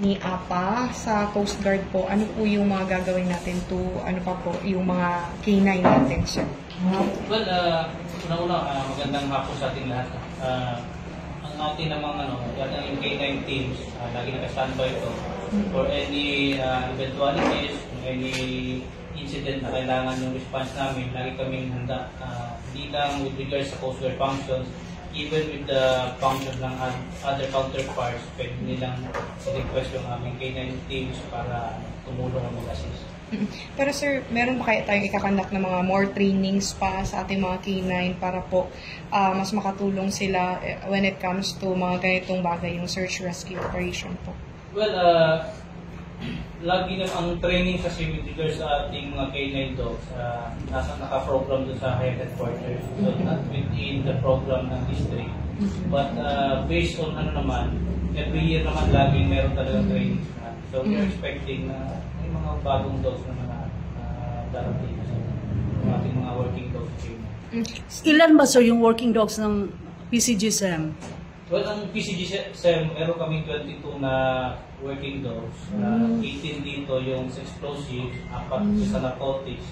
Ni APA sa Coast Guard po, ano po yung mga gagawin natin to, ano pa po, yung mga K9 natin, sir? Well, una-una, magandang hapon sa ating lahat. Ang ating namang yata yung K9 teams, lagi naka-standby ito for any eventualities, any incident na kailangan yung response namin, lagi kaming handa. Hindi lang with regards sa Coast Guard functions, even with the functions ng other counterparts, pwede nilang request yung aming K9 teams para tumulong o mag-assist. Pero sir, meron ba kaya tayong ikakandak ng mga more trainings pa sa ating mga K9 para po mas makatulong sila when it comes to mga ganitong bagay, yung search rescue operation po? Well, lagi na ang training kasi with regards sa ating mga K9 dogs, naka-program doon sa headquarters. So, not within the program ng district. But based on every year naman laging meron talagang training. So, we're expecting na may mga bagong dogs na darating sa ating mga working dogs. Ilan ba sir yung working dogs ng PCGSM? Well, ang PCGSM, meron kaming 22 na working dogs. 18 dito yung sa explosives, 4 sa narcotics.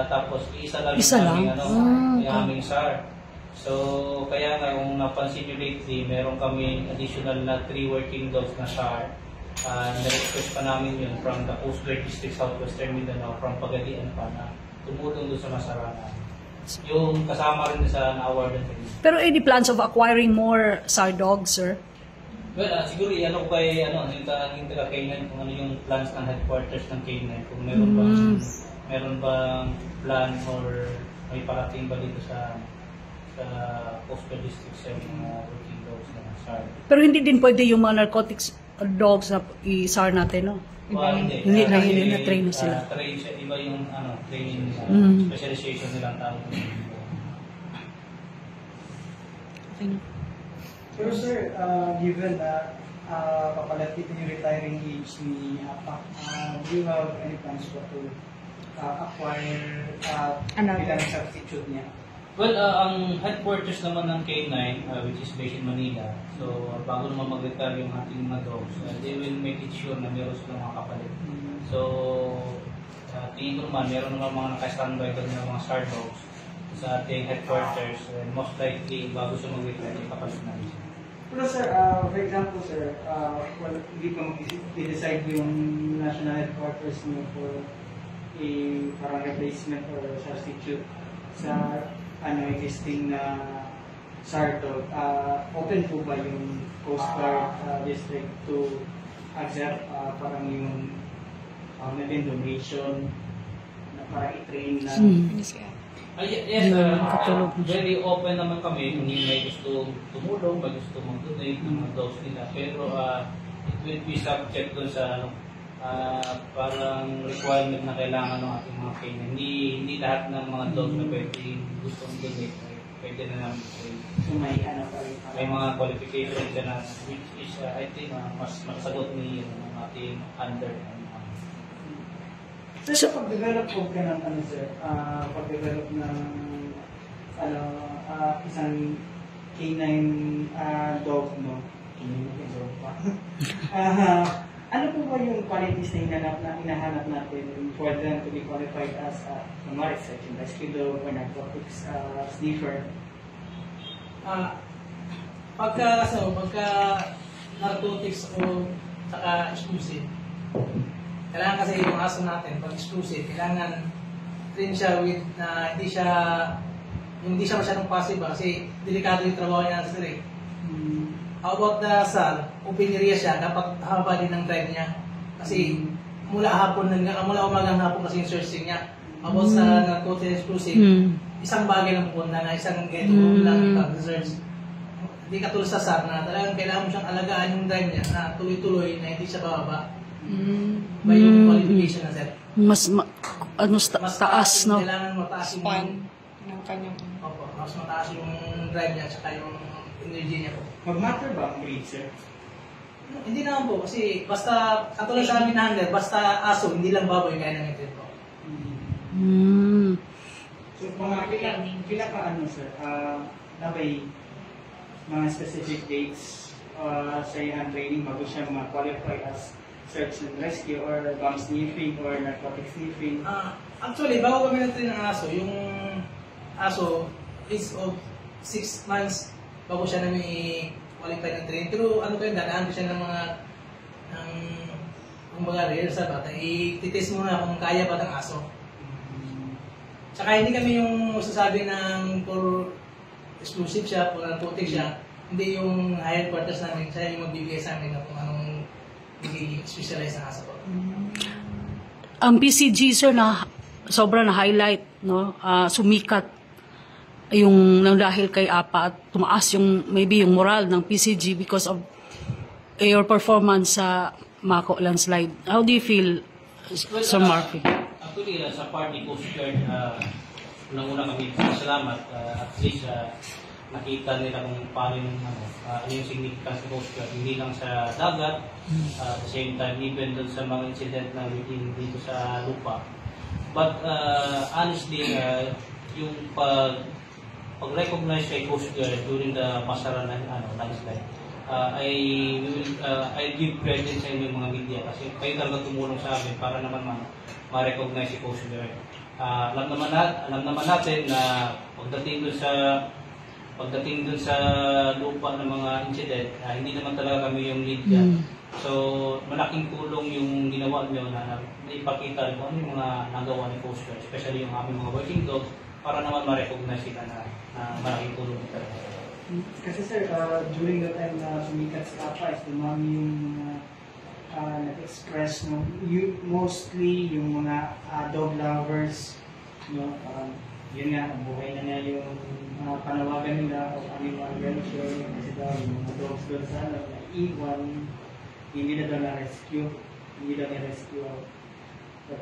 Tapos isa lang yung aming SAR. So, kaya nga kung napansin nyo lately, meron kami additional na 3 working dogs na SAR. Na-request pa namin yun from the Coast Guard District Southwestern Mindanao, from Pagadian pa na tumulong doon sa Masarana. Yung kasama rin sa na-award natin. Pero any plans of acquiring more SAR dogs, sir? Well, siguro yung taga-K9 kung ano yung plans ng headquarters ng K9, kung meron bang plan or may parating ba dito sa Coast Guard District sa mga working dogs na SAR. Pero hindi din pwede yung mga narcotics dogs na i-SAR natin, no? Hindi na-train na sila. Iba yung training nila, specialization nilang tao. Okay. Pero sir, given that papalapit yung retiring age ni APA, do you have any plans to acquire bilang substitute niya? Well, ang headquarters naman ng K9, which is based in Manila, so bago naman mag-retire yung ating mga dogs, they will make it sure na meron silang mga kapalit. So, tingin ko naman, meron naman mga naka-standby doon ng mga SAR dogs sa ating headquarters, and most likely, bago siya mag-retire, yung kapalit namin. Pero sir, for example sir, hindi pa mag-decide yung national headquarters niyo for a parang replacement or substitute sa existing na SAR dog, open po ba yung Coast Guard District to accept parang yung natin donation na para i-train na? Yes, very open naman kami kung may gusto tumulong, may gusto mag-donate ng mga dogs nila. Pero it will be subject dun sa parang requirement na kailangan ng ating mga K9. Hindi lahat ng mga dogs na pwede gustong donate, pwede na namin train. So may may mga qualifications dyan na which is I think mas masagot ni ang ating under. So, pag-develop po ka ng sir, pag-develop ng isang K9 dog, no? K9 dog pa. Ano po ba yung qualities na hinahanap natin for them to be qualified as search and rescue dog or narcotics sniffer? Pagka narcotics o saka exclusive, kailangan kasi yung aso natin, pag exclusive, kailangan rin siya with na hindi siya masyadong passive kasi delikado yung trabaho niya sa sir. How about the SAR, open area siya, dapat haba din ng drive niya. Kasi mula umagang hapon kasi yung searching niya. About sa narcotics exclusive, isang bagay lang po na isang get room lang ipag-search. Hindi katulad sa SAR na talagang kailangan mo siyang alagaan yung drive niya na tuloy-tuloy na hindi siya bababa. May yung qualification na sir. Mas taas, no? Kailangan mataas yung Span ng kanyang... Opo, mas mataas yung drive niya at yung energy niya po. Mag-matter ba ang breed, sir? Hindi naman po, kasi basta, katulad sa amin handler, basta aso, hindi lang baboy kaya ng ito po. So, pila ka sir, nabay mga specific dates sa iyang training bago siya ma-qualify as search and rescue or bomb sniffing or narcotic sniffing? Actually, bago kami nag-train ng aso, yung aso is of 6 months bago siya namin i-qualify ng training. Pero ano kayo, dadaan ko siya ng mga rehearsal bata, i-test muna kung kaya ba ng aso. Tsaka hindi kami yung masasabi ng for exclusive siya, for narcotic siya. Hindi yung higher quarters namin, siya yung magbibigay sa amin kung anong specialize na aso ko. Ang PCG, sir, na sobra na highlight, no? Sumikat yung nang dahil kay Apa at tumaas yung maybe yung moral ng PCG because of your performance sa Mako landslide. How do you feel, Sir Murphy? Actually, sa part ni Coast Guard, unang-una kami salamat. At least nakita nila kung paano yung, ano yung significance ng Coast Guard. Hindi lang sa dagat, at the same time, even dun sa mga incident na within dito sa lupa. But honestly, yung pag-recognize kay Coast Guard during the Masara landslide, I give credit sa inyo mga media kasi kayo talaga tumulong sa amin para naman ma-recognize si Coast Guard. Alam naman natin na pagdating dun sa lupa ng mga incident, hindi naman talaga kami yung lead dyan. So, malaking tulong yung ginawa nyo na ipakita rin kung ano yung mga nagawa ni Coast Guard, especially yung aming mga working dogs, para naman ma-recognize sila na malaking tulong talaga. Kasi sir, during the time na sumikat si Apa, is dumami yung nag-express mostly yung mga dog lovers, no? Yun nga, buhay na nga yung panawagan nila o ano yung mga venture kasi daw yung mga dogs doon sa iwan, hindi na daw na-rescue, but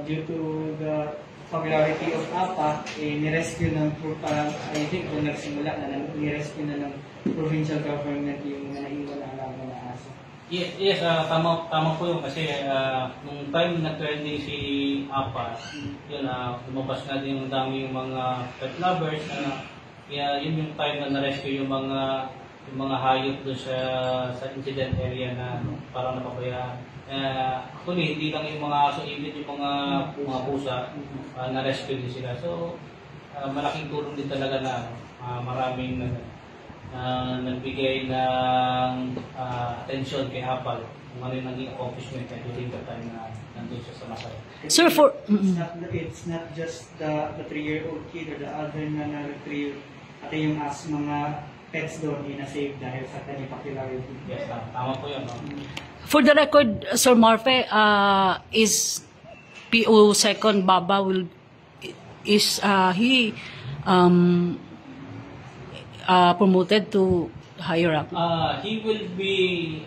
due to the popularity of Apa, nirescue ng I think kung nagsimula na nirescue na ng provincial government yung naiwan na alaga na aso. Yes, tama po yun kasi nung time na trending si Apa, yun, lumabas na din yung dami yung mga pet lovers, kaya yun yung time na na-rescue yung mga hayop doon sa incident area na parang napabayaan. Actually, hindi lang yung mga aso, even yung mga pusa, na-rescue din sila. So, malaking tulong din talaga na maraming nagbigay ng attention kay Apal kung ano yung naging accomplishment niya during the time na nandun siya sa Masaya. Sir, It's not just the 3-year-old kid or the other na na-retrieve at yung mga pets doon na-save dahil sa kanyang popularity. Yes, tama po yun. No? for the record, Sir Murphy, is PO second Baba he promoted to higher up? He will be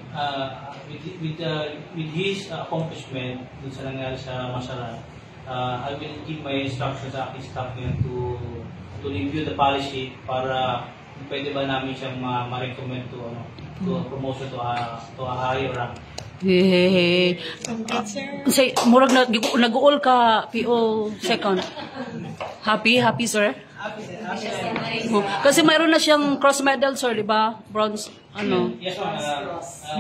with his accomplishment dun sa nangyari sa Masara. I will give my instructions sa aking staff ngayon to review the policy para pwede ba namin siyang ma-recommend to promotion to a higher rank. Hey. Say murag nag-uol ka PO second. Happy sir? Happy. Kasi mayroon na siyang cross medal sir, di ba? Bronze Yes, ma'am.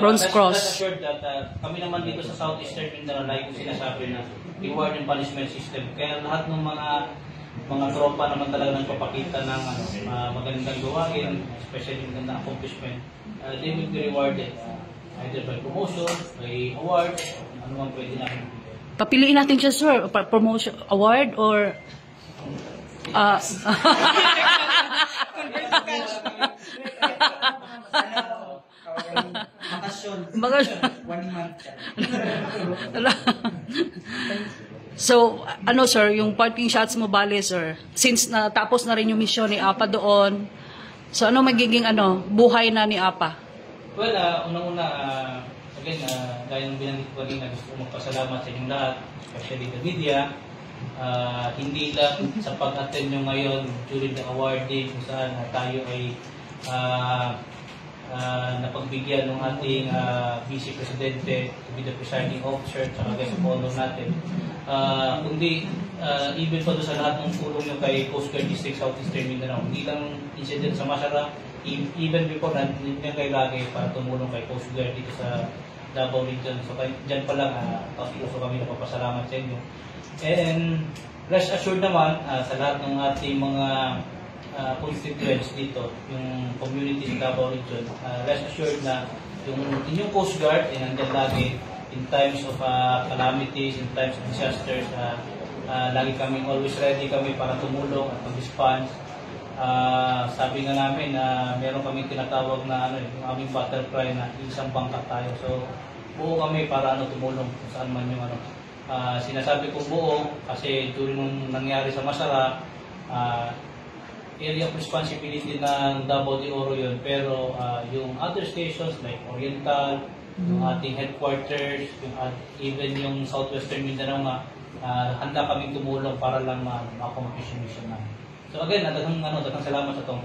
Bronze cross. Rest assured that kami naman dito sa Southeastern Mindanao, like yung sinasabi na reward and punishment system. Kaya lahat ng mga tropa naman talaga nagpapakita ng magandang gawain, especially magandang accomplishment, they will be rewarded either by promotion, by award, ano man pwede namin bigay. Papiliin natin siya sir, promotion award or Bakasyon. 1 month. So, sir, yung parting shots mo bale, sir, since natapos na rin yung mission ni Apa doon, so ano magiging buhay na ni Apa? Well, unang-una, again, dahil ng binanggit ko rin na gusto ko magpasalamat sa inyong lahat, especially the media, hindi lang sa pag-attend nyo ngayon during the awarding kung saan tayo ay napagbigyan ng ating Vice Presidente to be the presiding officer at guest of honor natin. Kundi even pa doon sa lahat ng tulong nyo kay Coast Guard District Southeastern Mindanao, hindi lang incident sa Masara, even before nandun yan kayo lagi para tumulong kay Coast Guard dito sa Davao Region. So dyan pa lang, so kami napapasalamat sa inyo. And rest assured naman sa lahat ng ating mga constituents dito, yung community ng Davao Region, rest assured na yung inyong Coast Guard ay nandyan lagi in times of calamities, in times of disasters. Lagi kami, always ready kami para tumulong at mag-response. Sabi nga namin na meron kaming tinatawag na yung aming battle cry na isang bangka tayo. So buo kami para tumulong kung saan man yung sinasabi kong buo kasi during nung nangyari sa Masara, area of responsibility ng Davao de Oro yun, pero yung other stations like Oriental, yung ating headquarters, even yung Southwestern Mindanao nga, handa kaming tumulong para lang ma-accomplish yung mission namin. So again, daghang salamat sa tong